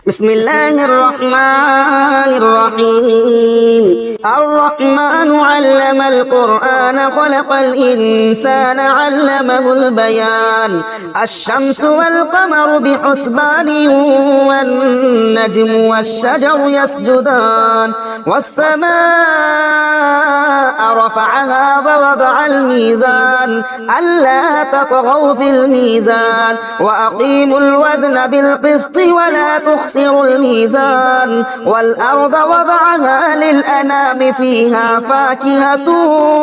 بسم الله الرحمن الرحيم الرحمن علم القرآن خلق الإنسان علمه البيان الشمس والقمر بحسبان والنجم والشجر يسجدان والسماء رفعها ووضع الميزان ألا تطغوا في الميزان وأقيموا الوزن بالقسط ولا تخسروا الميزان والأرض وضعها للأنام فيها فاكهة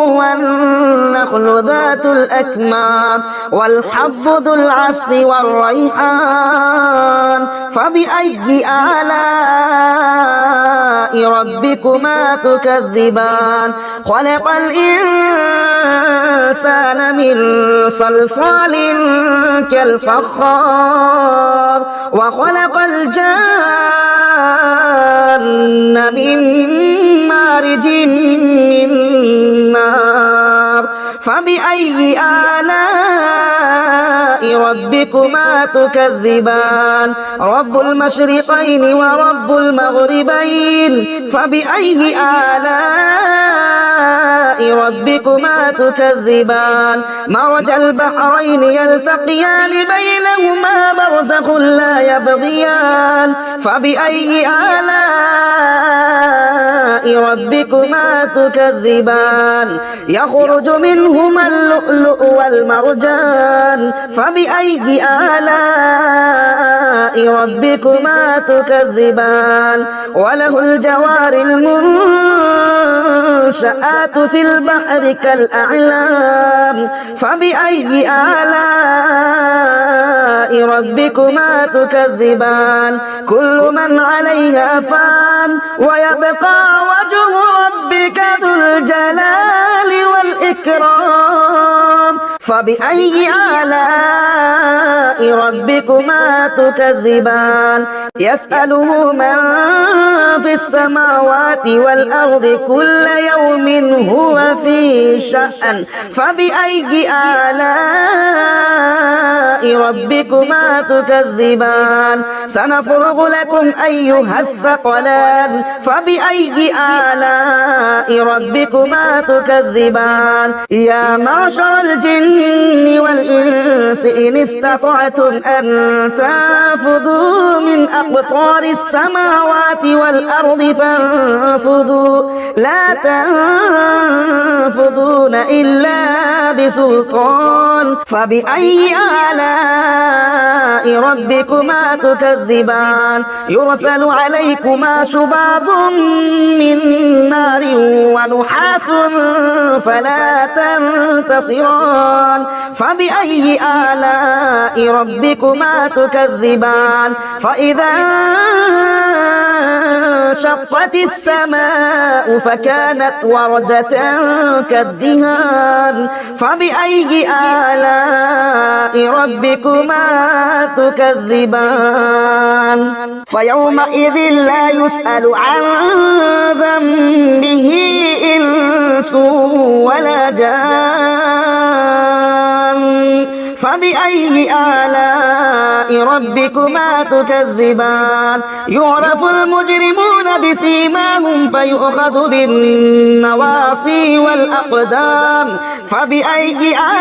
والنخل ذات الأكمام والحب ذو العصف والريحان فبأي آلاء ربكما تكذبان خلق الإنسان من صلصال كالفخار وخلق الجان من مارج من نار فبأي آلاء ربكما تكذبان رب المشرقين ورب المغربين فبأي آلاء ربكما تكذبان مرج البحرين يلتقيان بينهما برزخ لا يبغيان فبأي آلاء ربكما تكذبان يخرج منهما اللؤلؤ والمرجان فبأي آلاء ربكما تكذبان وله الجوار المنشآت في البحر كالأعلام فبأي آلاء ربكما تكذبان كل من عليها فان ويبقى وجه ربك ذو الجلال والإكرام فبأي آلاء ربكما تكذبان يسأله من في السماوات والأرض كل يوم هو في شأن فبأي آلاء ربكما تكذبان سنفرغ لكم أيها الثقلان فبأي آلاء ربكما تكذبان يا معشر الجن والإنس إن استطعتم أن تنفذوا من أقطار السماوات والأرض فانفذوا لا تنفذون إلا بسلطان فبأي آلاء ربكما تكذبان يرسل عليكما شباظ من نار ونحاس فلا تنتصران فبأي آلاء ربكما تكذبان فإذا انشقت السماء فكانت وردة كالدهان فبأي آلاء ربكما تكذبان فيومئذ لا يسأل عن ذنبه إنس ولا جان فبأي آلاء ربكما تكذبان يعرف المجرمون بسيماهم فيؤخذ بالنواصي والأقدام فبأي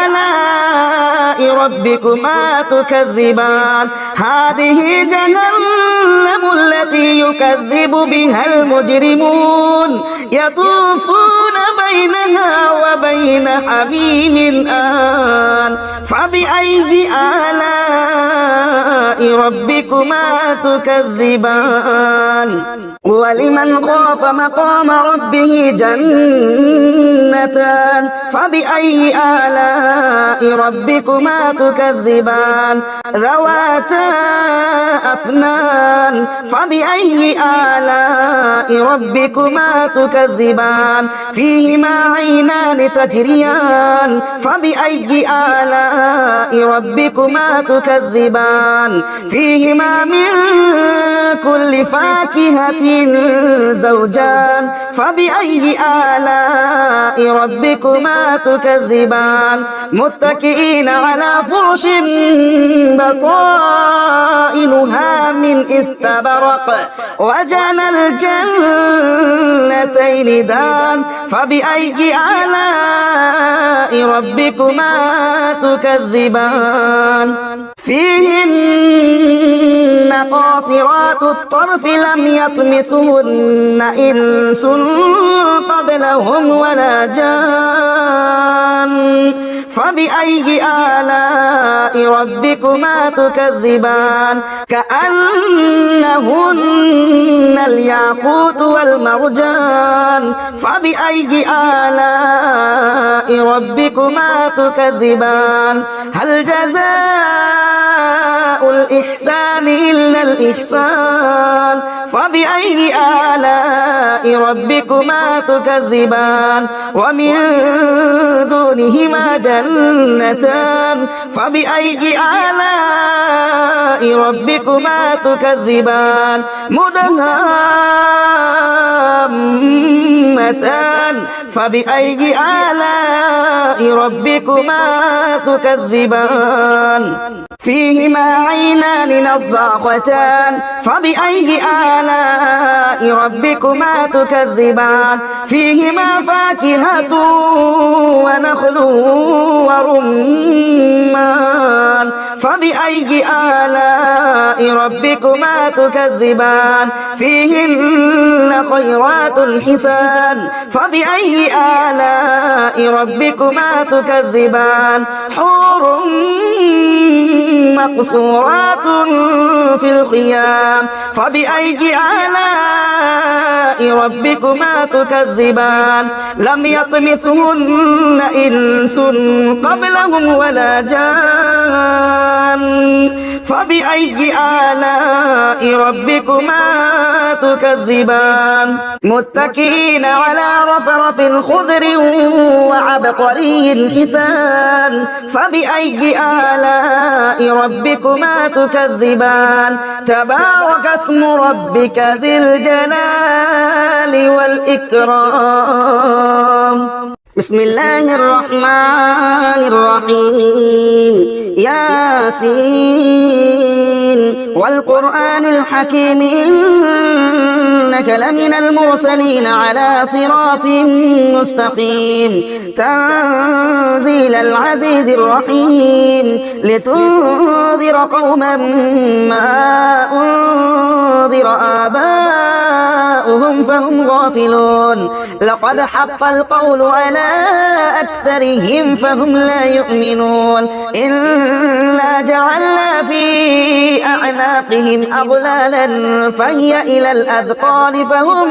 آلاء ربكما تكذبان هذه جهنم التي يكذب بها المجرمون يطوفون بينها وبين حميم آن فبأي آلاء ربكما تكذبان ولمن خاف مقام ربه جنتان فبأي آلاء ربكما تكذبان ذواتا أفنان فبأي آلاء ربكما تكذبان فيهما عينان تجريان فبأي آلاء ربكما تكذبان فيهما من كل فاكهة زوجان فبأي آلاء ربكما تكذبان متكئين على فرش بطائنها من استبرق وجنى الجنتين دان فبأي آلاء ربكما تكذبان فيهن قاصرات الطرف لم يطمثهن إنس قبلهم ولا جان فبأي آلاء ربكما تكذبان كأنهن الياقوت والمرجان فبأي آلاء ربكما تكذبان هل جزاء الإحسان إلا الإحسان فبأي آلاء ربكما تكذبان ومن دونهما جنتان فبأي آلاء ربكما تكذبان مدهامتان فبأي آلاء ربكما تكذبان فيهما عينان نضاختان فبأي آلاء ربكما تكذبان فيهما فاكهة ونخل ورمان فبأي آلاء ربكما تكذبان فيهن خيرات حسان فبأي آلاء ربكما تكذبان حور مقصورات في الخيام فبأي آلاء ربكما تكذبان لم يطمثهن إنس قبلهم ولا جان فبأي آلاء ربكما تكذبان متكئين على رفرف خضر وعبقري حسان فبأي آلاء ربكما تكذبان تبارك اسم ربك ذي الجلال والإكرام بسم الله الرحمن الرحيم ياسين والقرآن الحكيم إنك لمن المرسلين على صراط مستقيم تنزيل العزيز الرحيم لتنذر قوما ما أنذر آباؤهم فهم غافلون لقد حق القول على أكثرهم فهم لا يؤمنون إنا جعلنا في أعناقهم أغلالا فهي إلى الأذقان فهم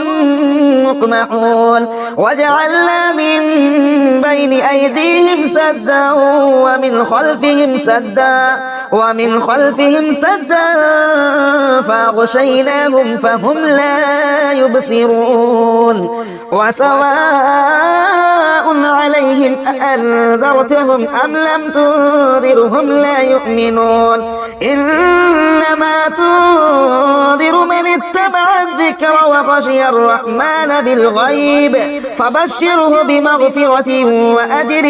مقمحون وجعلنا من بين أيديهم سدا ومن خلفهم سدا فأغشيناهم فهم لا يبصرون وسواء عليهم أأنذرتهم أم لم تنذرهم لا يؤمنون إنما تنذر من اتبع الذكر وخشي الرحمن بالغيب فبشره بمغفرة وأجر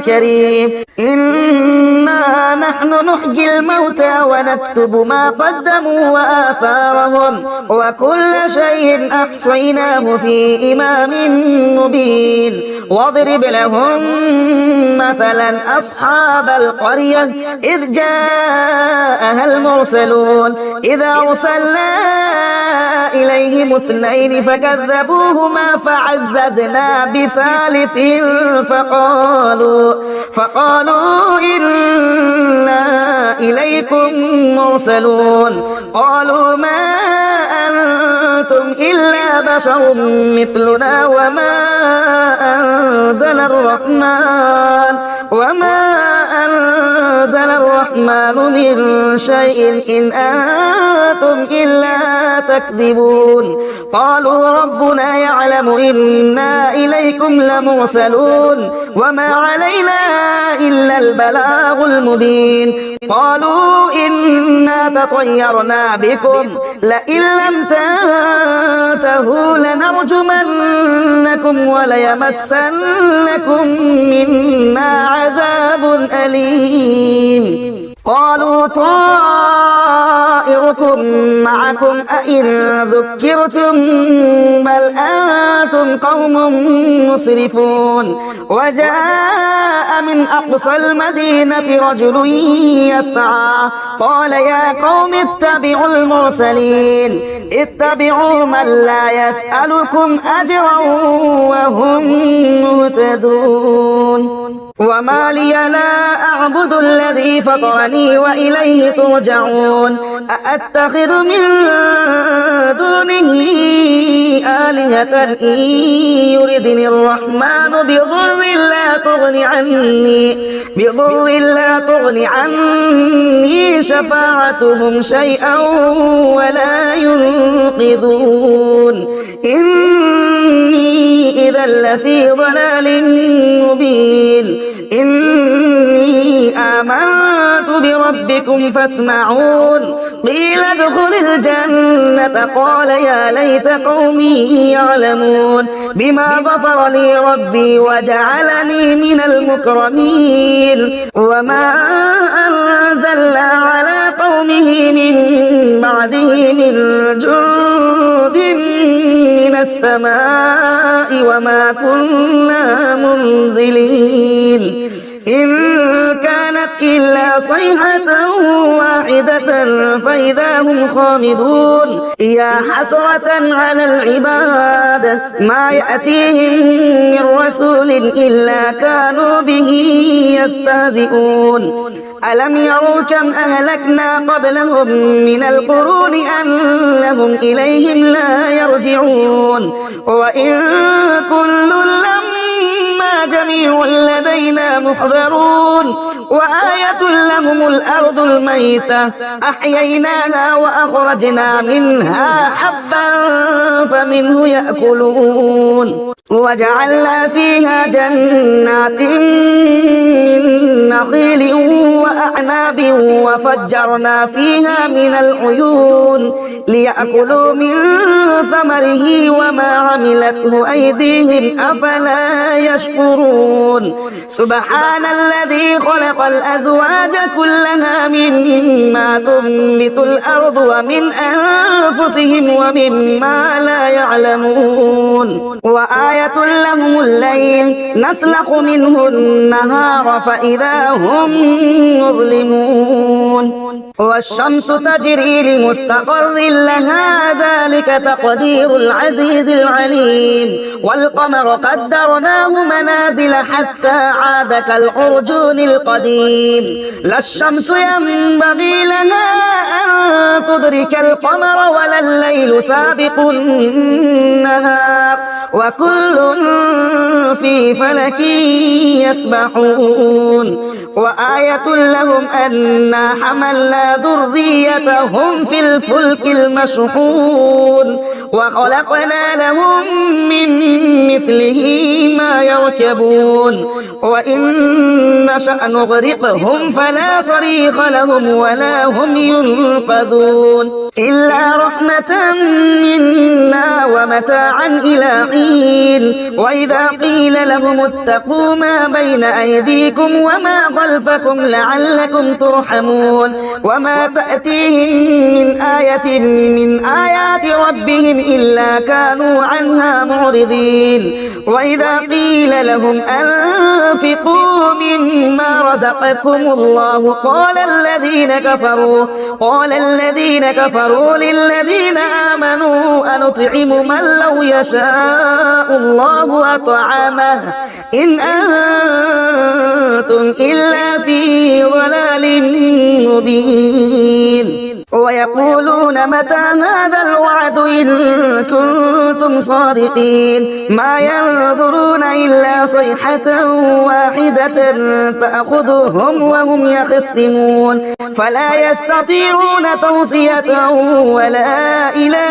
كريم إنا نحن نحيي الموتى ونكتب ما قدموا وآثارهم وكل شيء أحصيناه في إمام مبين واضرب لهم مثلا أصحاب القرية إذ جاءها المرسلون إذا أرسلنا إليهم اثنين فكذبوهما فعززنا بثالث فقالوا إنا إليكم مرسلون قالوا ما أنتم إلا بشر مثلنا وما أنزل الرحمن من شيء إن أنتم إلا تكذبون قالوا ربنا يعلم إنا إليكم لمرسلون وما علينا إلا البلاغ المبين قالوا إنا تطيرنا بكم لئن لم تنتهوا لنرجمنكم وليمسنكم منا عذاب أليم قالوا طائركم معكم أئن ذكرتم بل أنتم قوم مسرفون وجاء من أقصى المدينة رجل يسعى قال يا قوم اتبعوا المرسلين اتبعوا من لا يسألكم أجرا وهم مهتدون وما لي لا أعبد الذي فطرني وإليه ترجعون أأتخذ من دونه آلهة إن يردني الرحمن بضر لا تغن عني شفاعتهم شيئا ولا ينقذون إني إذا لفي ضلال مبين إني آمنت بربكم فاسمعون قيل ادخل الجنة قال يا ليت قومي يعلمون بما غفر لي ربي وجعلني من المكرمين وما أنزلنا على قومه من بعده من جند من السماء وما كنا منزلين إن كانت إلا صيحة واحدة فإذا هم خامدون يا حسرة على العباد ما يأتيهم من رسول إلا كانوا به يستهزئون ألم يروا كم أهلكنا قبلهم من القرون أنهم إليهم لا يرجعون وإن كل لما جميع لدينا محضرون وآية لهم الأرض الميتة أحييناها وأخرجنا منها حبا فمنه يأكلون وجعلنا فيها جنات من نخيل وأعناب وفجرنا فيها من العيون ليأكلوا من ثمره وما عملته أيديهم أفلا يشكرون سبحان الذي خلق الأزواج كلها مما تنبت الأرض ومن أنفسهم ومما لا يعلمون وآية لهم الليل نسلخ منه النهار فإذا هم مظلمون والشمس تجري لمستقر لها ذلك تقدير العزيز العليم والقمر قدرناه منازل حتى عاد كالعرجون القديم لا الشمس ينبغي لها أن تدرك القمر ولا الليل سابق النهار وكل في فلك يسبحون وآية لهم أنا حملنا ذريتهم في الفلك المشحون وخلقنا لهم من مثله ما يركبون وإن نشأ نغرقهم فلا صريخ لهم ولا هم ينقذون إلا رحمة منا ومتاعا إلى حين وإذا قيل لهم اتقوا ما بين أيديكم وما خلفكم لعلكم ترحمون وما تأتيهم من آية من آيات ربهم إلا كانوا عنها معرضين وإذا قيل لهم أنفقوا مما رزقكم الله قال الذين كفروا للذين آمنوا أنطعم من لو يشاء الله أطعمه إن أنتم إلا في ضلال مبين ويقولون متى هذا الوعد إن كنتم صادقين ما ينظرون إلا صيحة واحدة تأخذهم وهم يخصمون فلا يستطيعون توصية ولا إلى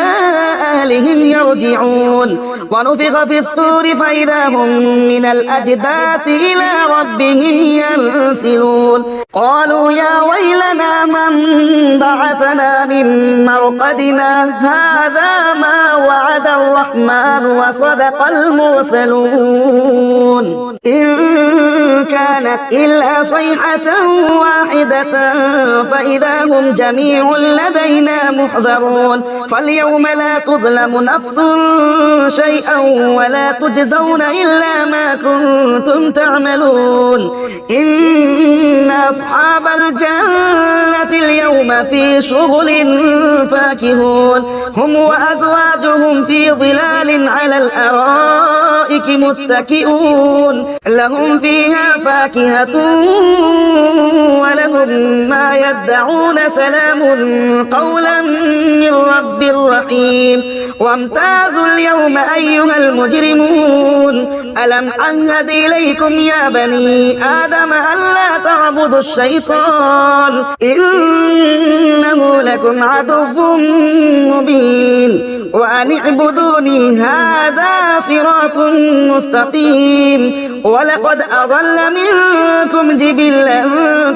لآبائهم يرجعون ونفخ في الصور فإذا هم من الأجداث إلى ربهم ينسلون قالوا يا ويلنا من بعثنا من مرقدنا هذا ما وعد الرحمن وصدق المرسلون إن كانت إلا صيحة واحدة فإذا هم جميع لدينا محضرون فاليوم لا تظلم نفس شيئا ولا تجزون إلا ما كنتم تعملون إن أصحاب الجنة اليوم في شغل فاكهون هم وأزواجهم في ظلال على الأرائك متكئون لهم فيها فاكهة ولهم ما يدعون سلام قولا من رب رحيم وامتازوا اليوم أيها المجرمون ألم أعهد إليكم يا بني آدم ألا تعبدوا الشيطان إنه لكم عدو مبين وأن اعبدوني هذا صراط مستقيم ولقد أضل منكم جبلا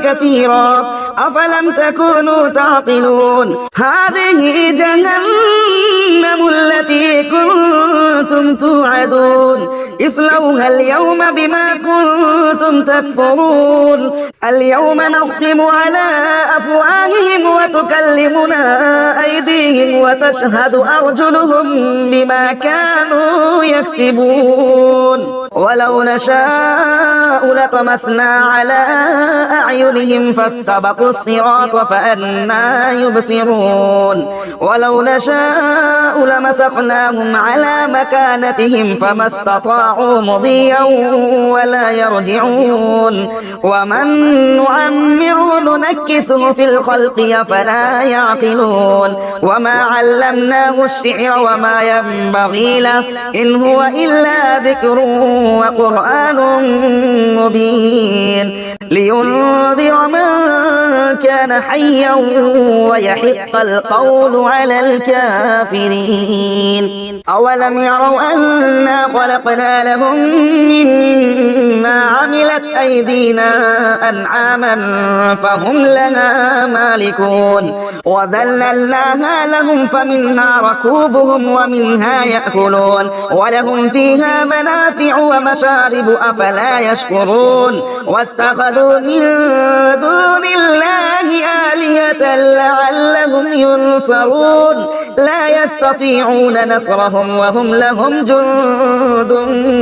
كثيرا أفلم تكونوا تعقلون هذه جهنم التي كنتم توعدون اصلوها اليوم بما كنتم تكفرون اليوم نختم على أفواههم وتكلمنا أيديهم وتشهد أرجلهم بما كانوا يكسبون ولو نشاء لطمسنا على أعينهم فاستبقوا الصراط فأنى يبصرون ولو نشاء لمسخناهم على مكانتهم فما استطاعوا مضيا ولا يرجعون ومن نعمره ننكسه في الخلق أفلا يعقلون وما علمناه الشعر وما ينبغي له إن هو إلا ذكر وقرآن مبين لينذر من كان حيا ويحق القول على الكافرين أولم يروا أنا خلقنا لهم مما عملت أيدينا أنعاما فهم لها مالكون وذللناها لهم فمنها ركوبهم ومنها يأكلون ولهم فيها منافع ومشارب أفلا يشكرون واتخذوا من دون الله آلهة لعلهم ينصرون لا يستطيعون نصرهم وهم لهم جند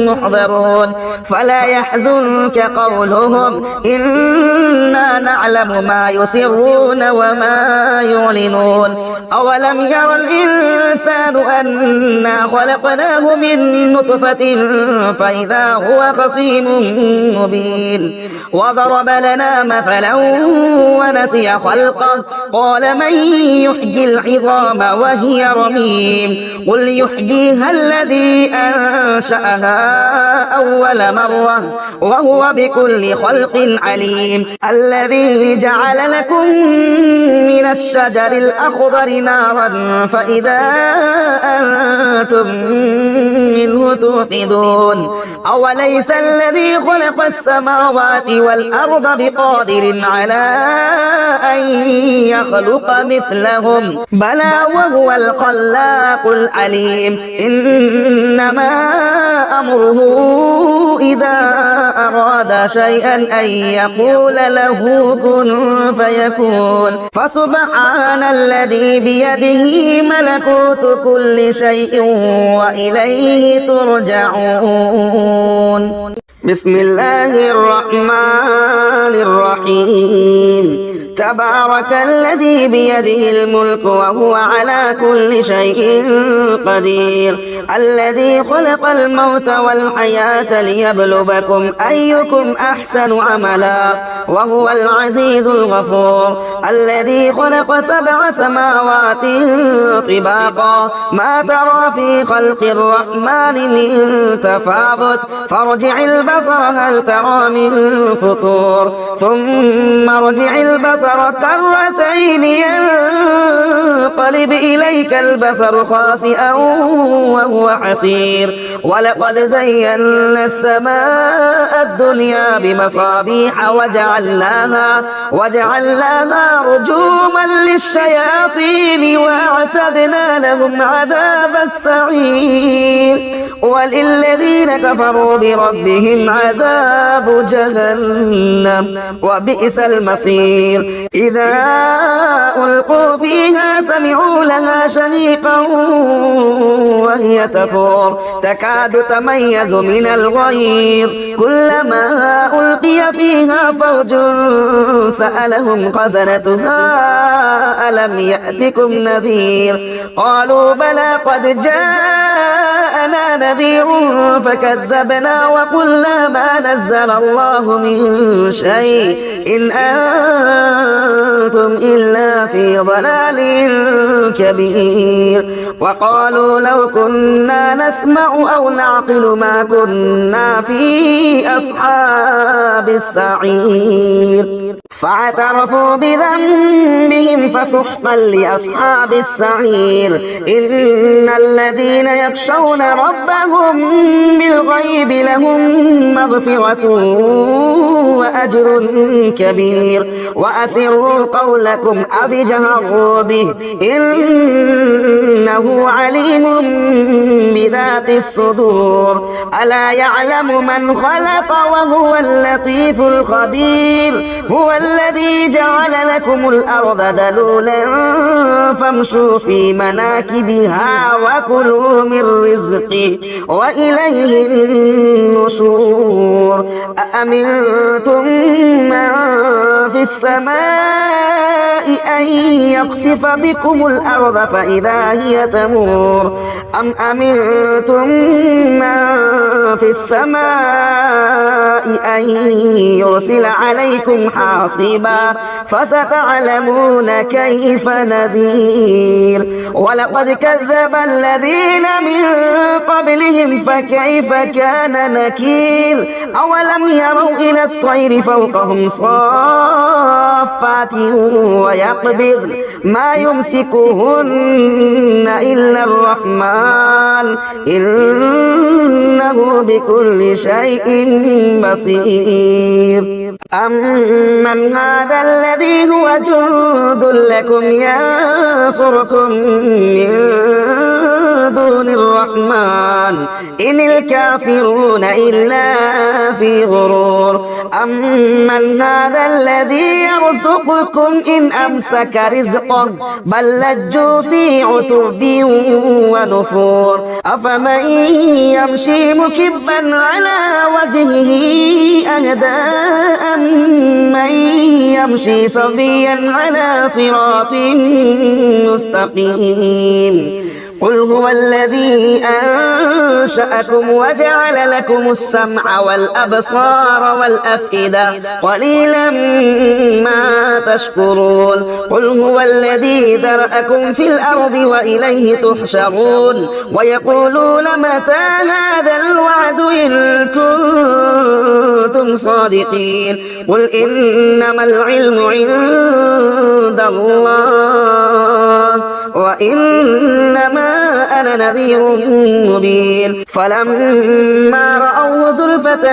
محضرون فلا يحزنك قولهم إنا نعلم ما يسرون وما يعلنون أولم ير الإنسان أنا خلقناه من نطفة فإذا هو خصيم مبين وضرب لنا مثلا ونسي خلقه قال من يحيي العظام وهي رميم قل يحييها الذي أنشأها أول مرة وهو بكل خلق عليم الذي جعل لكم من الشجر الأخضر نارا فإذا أنتم منه توقدون أوليس الذي خلق السماوات والأرض بقادر على أن يخلق مثلهم بلى وهو الخلاق العليم إنما أمره إذا أراد شيئا أن يقول له كن فيكون فسبحان الذي بيده ملكوت كل شيء وإليه ترجعون بسم الله الرحمن الرحيم تبارك الذي بيده الملك وهو على كل شيء قدير الذي خلق الموت والحياة ليبلوكم أيكم أحسن عملا وهو العزيز الغفور الذي خلق 7 سماوات طباقا ما ترى في خلق الرحمن من تفاوت فارجع البصر هل ترى من فطور ثم ارجع البصر البصر كرتين ينقلب إليك البصر خاسئا وهو حسير ولقد زينا السماء الدنيا بمصابيح وجعلناها رجوما للشياطين وأعتدنا لهم عذاب السعير وللذين كفروا بربهم عذاب جهنم وبئس المصير إذا ألقوا فيها سمعوا لها شهيقا وهي تفور تكاد تميز من الغيظ كلما ألقي فيها فوج سألهم خزنتها ألم يأتكم نذير قالوا بلى قد جاءنا نذير فكذبنا وقلنا ما نزل الله من شيء إن أنتم إلا في ضلال كبير وقالوا لو كنا نسمع أو نعقل ما كنا في أصحاب السعير فاعترفوا بذنبهم فسحقا لأصحاب السعير إن الذين يخشون ربهم بالغيب لهم مغفرة وأجر كبير وأسروا قولكم أو اجهروا به إنه عليم بذات الصدور ألا يعلم من خلق وهو اللطيف الخبير هو الذي جعل لكم الأرض ذلولا فامشوا في مناكبها وكلوا من رزقه وإليه النشور أأمنتم من في السماء أن يخسف بكم الأرض فإذا هي تمور أم أمنتم من في السماء أن يرسل عليكم حاصبا فستعلمون كيف نذير ولقد كذب الذين من قبلهم فكيف كان نكير أولم يروا إلى الطير فوقهم صافات ويقبض ما يمسكهن إلا الرحمن إنه بكل شيء بصير أمن هذا الذي هو جند لكم ينصركم من دون الرحمن إن الكافرون إلا في غرور أمن هذا الذي يرزقكم إن أمسك رزقه بل لجوا في عتو ونفور أفمن يمشي مكبا على وجهه أهدى أمن يمشي صبيا على صراط مستقيم قل هو الذي أنشأكم وجعل لكم السمع والأبصار والأفئدة قليلا ما تشكرون قل هو الذي ذرأكم في الأرض وإليه تحشرون ويقولون متى هذا الوعد إن كنتم صادقين قل إنما العلم عند الله وإنما أنا نذير مبين فلما رأوه زلفة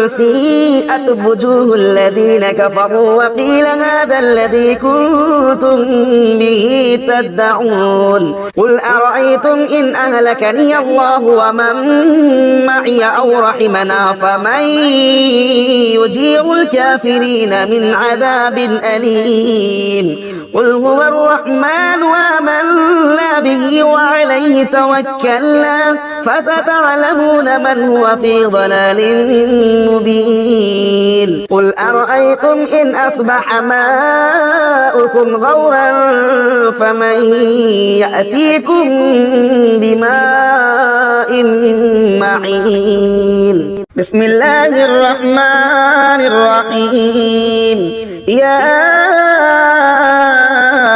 سيئت وجوه الذين كفروا وقيل هذا الذي كنتم به تدعون قل أرأيتم إن أهلكني الله ومن معي أو رحمنا فمن يجير الكافرين من عذاب أليم قل هو الرحمن وآمنا به وعليه توكلنا فستعلمون من هو في ضلال مبين قل أرأيتم إن أصبح ماؤكم غورا فمن يأتيكم بماء معين بسم الله الرحمن الرحيم يا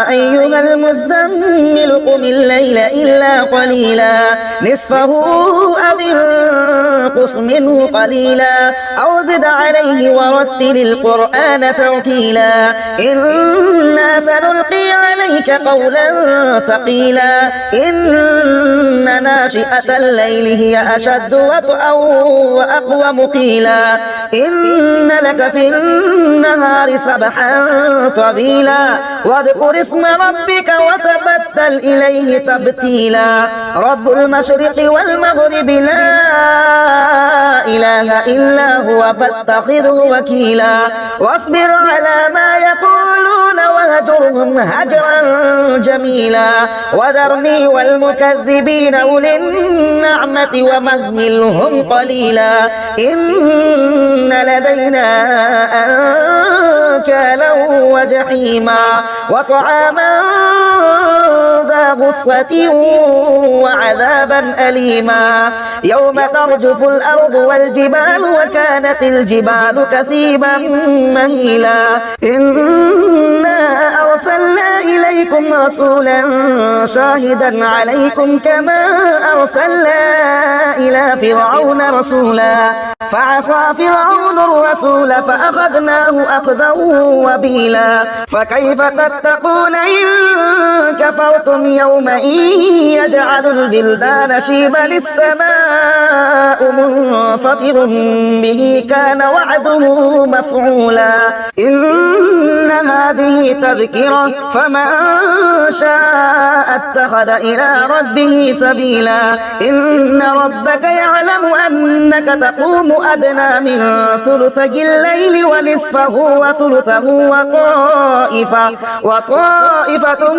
أيها المزمل قم الليل إلا قليلا نصفه أو انقص منه قليلا أو زد عليه ورتل القرآن ترتيلا إنا سنلقي عليك قولا ثقيلا إن ناشئة الليل هي أشد وطئا وأقوم قيلا إن لك في النهار سبحا طويلا واذكر اسم ربك وتبتل إليه تبتيلا رب المشرق والمغرب لا إله إلا هو فاتخذه وكيلا واصبر على ما يقولون وهجرهم هجرا جميلا وذرني والمكذبين أولي النعمة ومهلهم قليلا إن لدينا أنكالا وجحيما وطعاما ذا غصة وعذابا أليما يوم ترجف الأرض والجبال وكانت الجبال كثيبا مهيلا إنا أرسلنا إليكم رسولا شاهدا عليكم كما أرسلنا إلى فرعون رسولا فعصى فرعون الرسول فأخذناه أخذا وبيلا فكيف تتقون إن كفرتم يوما يجعل البلدان شيبا السماء منفطر به كان وعده مفعولا إن هذه تذكرة فمن شاء اتخذ إلى ربه سبيلا إن ربك يعلم أنك تقوم أدنى من ثلثي الليل ونصفه وثلثه وطائفة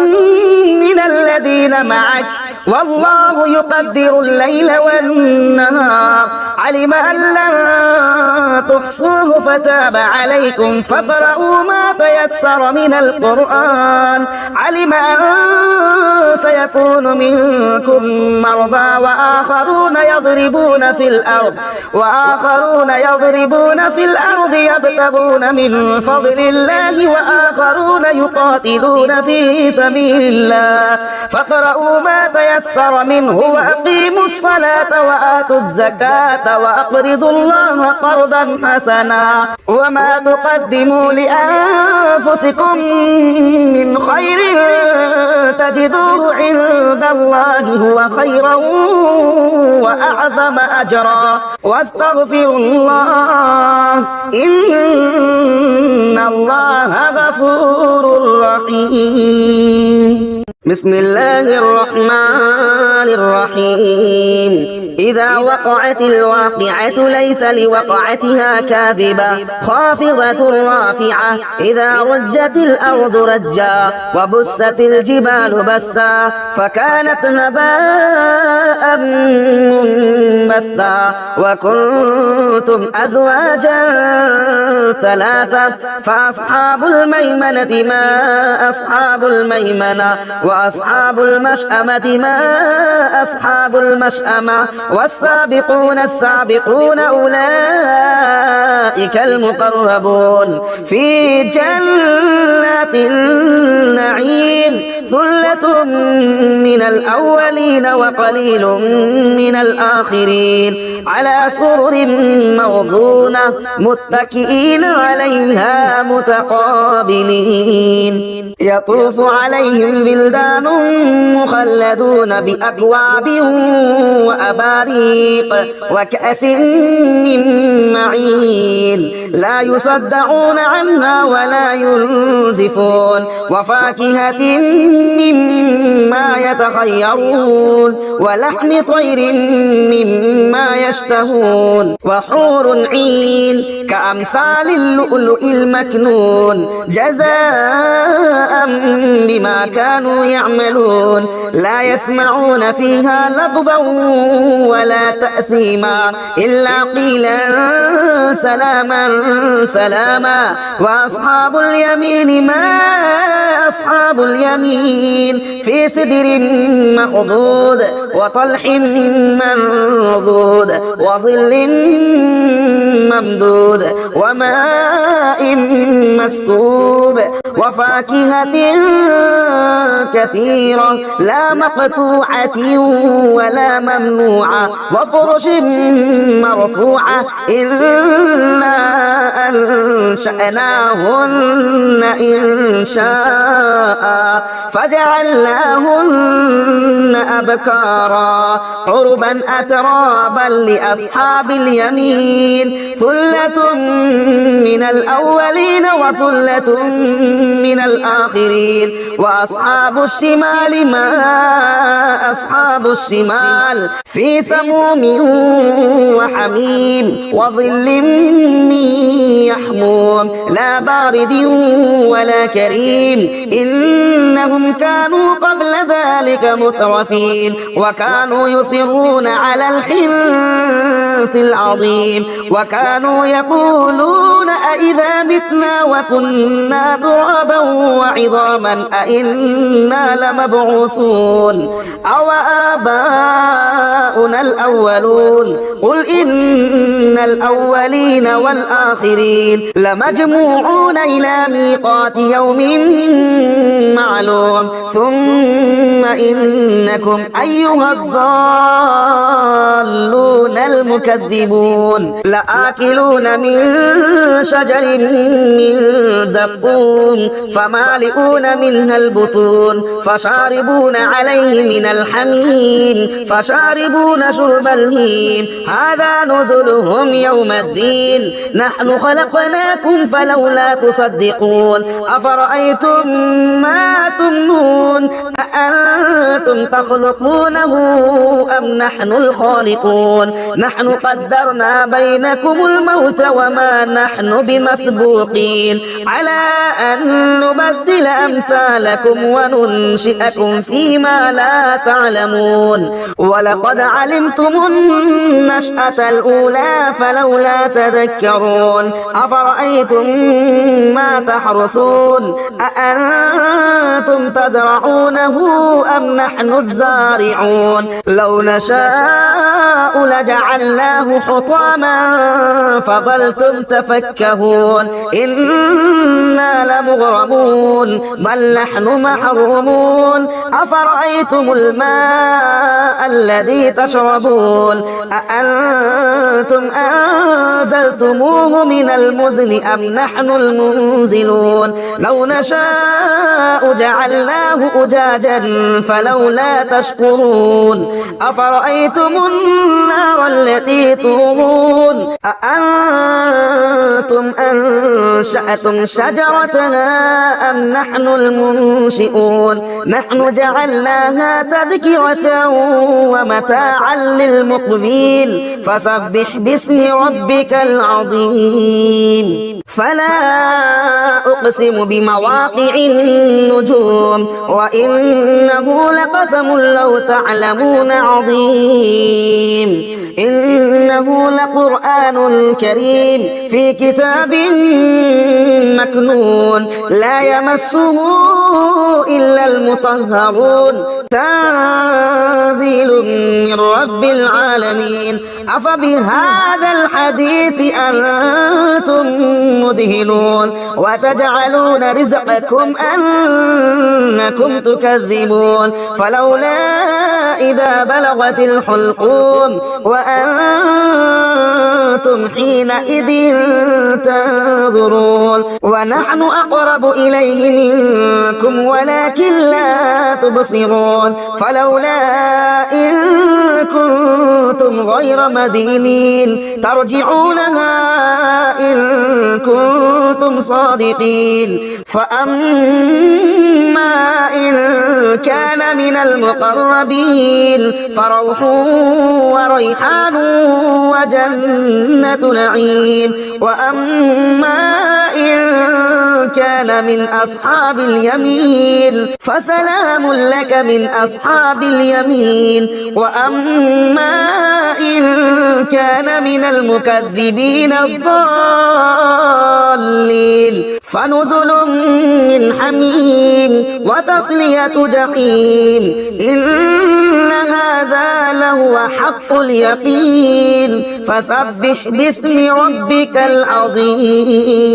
من الذين معك والله يقدر الليل والنهار علم أن لن تحصوه فتاب عليكم فاقرؤوا ما تيسر من القرآن علم أن سيكون منكم مرضى وآخرون يضربون في الأرض يبتغون من فضل الله وآخرون يقاتلون في سبيل الله فاقرؤوا ما تيسر منه وأقيموا الصلاة وآتوا الزكاة وأقرضوا الله قرضا حسنا وما تقدموا لأنفسكم من خير تجدوه عند الله هو خيرا وأعظم أجرا واستغفروا الله إن الله غفور رحيم بسم الله الرحمن الرحيم إذا وقعت الواقعة ليس لوقعتها كاذبة خافضة رافعة إذا رجت الأرض رجا وبست الجبال بسا فكانت هباء منبثا وكنتم أزواجا ثلاثة فأصحاب الميمنة ما أصحاب الميمنة وأصحاب المشأمة ما أصحاب المشأمة والسابقون السابقون أولئك المقربون في جنات النعيم ثلة من الأولين وقليل من الآخرين على سرر موضونة متكئين عليها متقابلين يطوف عليهم بلدان مخلدون بأكواب وأباريق وكأس من معين لا يصدعون عنها ولا ينزفون وفاكهة مما يتخيرون ولحم طير مما يشتهون وحور عين كأمثال اللؤلؤ المكنون جزاء بما كانوا يعملون لا يسمعون فيها لغوا ولا تأثيما إلا قيلا سلاما سلاما وأصحاب اليمين ما أصحاب اليمين مكين في سدر مخضود وطلح منضود وظل ممدود وماء مسكوب وفاكهة كثيرة لا مقطوعة ولا ممنوعة وفرش مرفوعة إنا أنشأناهن إنشاء فجعلناهن أبكارا عربا أترابا لأصحاب اليمين ثلة من الأولين وثلة من الآخرين وأصحاب الشمال ما أصحاب الشمال في سموم وحميم وظل من يحموم لا بارد ولا كريم إنهم كانوا قبل ذلك مترفين وكانوا يصرون على الحنث العظيم وكانوا يقولون أئذا متنا وكنا ترابا وعظاما أئنا لمبعوثون أو آباؤنا الأولون قل إن الأولين والآخرين لمجموعون إلى ميقات يوم معلوم ثم إنكم أيها الضالون المكذبون لآكلون من شجر من زقوم فمالئون منها البطون فشاربون عليه من الحميم فشاربون شرب الهيم هذا نزلهم يوم الدين نحن خلقناكم فلولا تصدقون أفرأيتم ما تمنون أأنتم تخلقونه أم نحن الخالقون نحن قدرنا بينكم الموت وما نحن بمسبوقين على أن نبدل أمثالكم وننشئكم فيما لا تعلمون ولقد علمتم النشأة الأولى فلولا تذكرون أفرأيتم ما تحرثون أأنتم تزرعونه أم نحن الزارعون لو نشاء لجعلناه حطاما فظلتم تفكهون إنا لمغرمون بل نحن محرومون أفرأيتم الماء الذي تشربون أأنتم أنزلتموه من المزن أم نحن المنزلون لو نشاء جعلناه أجاجا فلولا تشكرون أفرأيتم النار التي تورون أأنتم أنشأتم شجرتها أم نحن المنشئون نحن جعلناها تذكرة ومتاعا للمقبين فسبح باسم ربك العظيم فلا أقسم بمواقع النجوم وإنه لقسم لو تعلمون عظيم إنه لقرآن كريم في كتاب مكنون لا يمسه إلا المطهرون تنزيل من رب العالمين أفبهذا الحديث أنتم مدهنون وتجعلون رزقكم أنكم تكذبون فلولا إذا بلغت الحلقوم وأنتم حينئذ تنظرون ونحن أقرب إليه منكم ولكن لا تبصرون فلولا إن كنتم غير مدينين ترجعونها إن كنتم صادقين فأما إن كان من المقربين فروح وريحان وجنة نعيم وأما إن كان من أصحاب اليمين فسلام لك من أصحاب اليمين وأما إن كان من المكذبين الضالين فنزل من حميم وتصلية جحيم إن هذا لهو حق اليقين فسبح باسم ربك العظيم